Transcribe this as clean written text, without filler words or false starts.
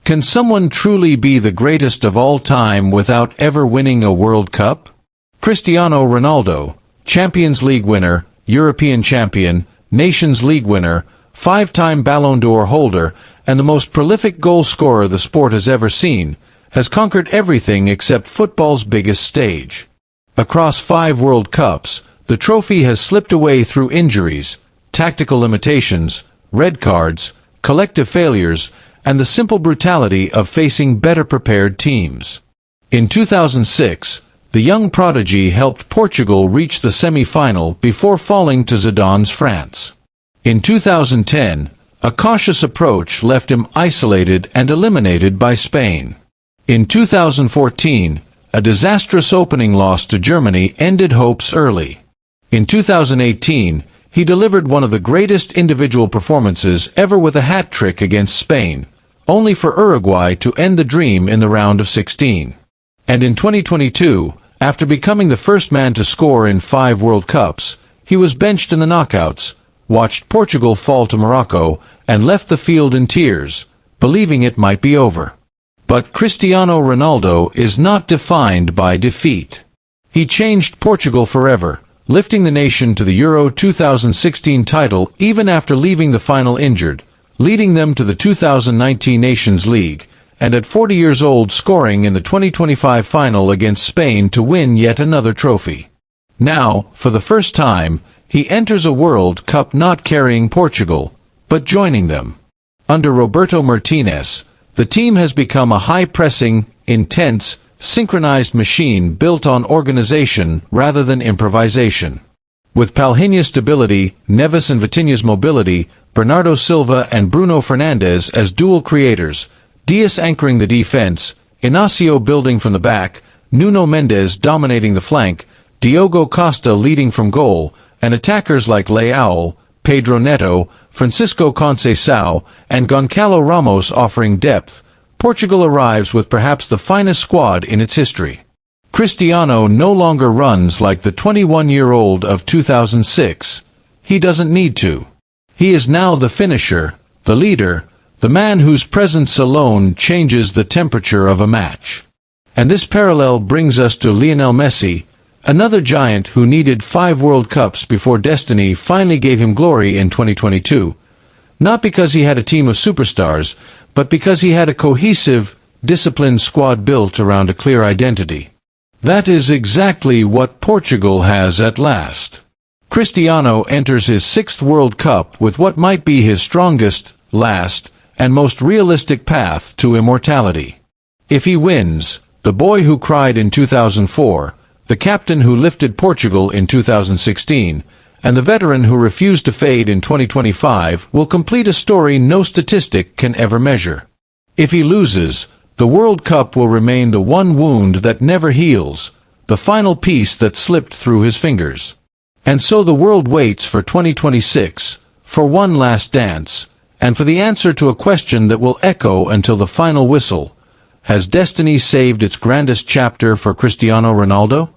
Can someone truly be the greatest of all time without ever winning a World Cup? Cristiano Ronaldo, Champions League winner, European champion, Nations League winner, 5-time Ballon d'Or holder, and the most prolific goal scorer the sport has ever seen, has conquered everything except football's biggest stage. Across 5 World Cups, the trophy has slipped away through injuries, tactical limitations, red cards, collective failures, and the simple brutality of facing better-prepared teams. In 2006, the young prodigy helped Portugal reach the semi-final before falling to Zidane's France. In 2010, a cautious approach left him isolated and eliminated by Spain. In 2014, a disastrous opening loss to Germany ended hopes early. In 2018, he delivered one of the greatest individual performances ever with a hat-trick against Spain, only for Uruguay to end the dream in the round of 16. And in 2022, after becoming the first man to score in 5 World Cups, he was benched in the knockouts, watched Portugal fall to Morocco, and left the field in tears, believing it might be over. But Cristiano Ronaldo is not defined by defeat. He changed Portugal forever, lifting the nation to the Euro 2016 title even after leaving the final injured, leading them to the 2019 Nations League, and at 40 years old scoring in the 2025 final against Spain to win yet another trophy. Now, for the first time, he enters a World Cup not carrying Portugal, but joining them. Under Roberto Martinez, the team has become a high-pressing, intense, synchronized machine built on organization rather than improvisation. With Palhinha's stability, Neves and Vitinha's mobility, Bernardo Silva and Bruno Fernandes as dual creators, Dias anchoring the defense, Inacio building from the back, Nuno Mendes dominating the flank, Diogo Costa leading from goal, and attackers like Leão, Pedro Neto, Francisco Conceição, and Goncalo Ramos offering depth, Portugal arrives with perhaps the finest squad in its history. Cristiano no longer runs like the 21-year-old of 2006. He doesn't need to. He is now the finisher, the leader, the man whose presence alone changes the temperature of a match. And this parallel brings us to Lionel Messi, another giant who needed 5 World Cups before destiny finally gave him glory in 2022. Not because he had a team of superstars, but because he had a cohesive, disciplined squad built around a clear identity. That is exactly what Portugal has at last. Cristiano enters his 6th World Cup with what might be his strongest, last, and most realistic path to immortality. If he wins, the boy who cried in 2004, the captain who lifted Portugal in 2016, and the veteran who refused to fade in 2025 will complete a story no statistic can ever measure. If he loses, the World Cup will remain the one wound that never heals, the final piece that slipped through his fingers. And so the world waits for 2026, for one last dance, and for the answer to a question that will echo until the final whistle. Has destiny saved its grandest chapter for Cristiano Ronaldo?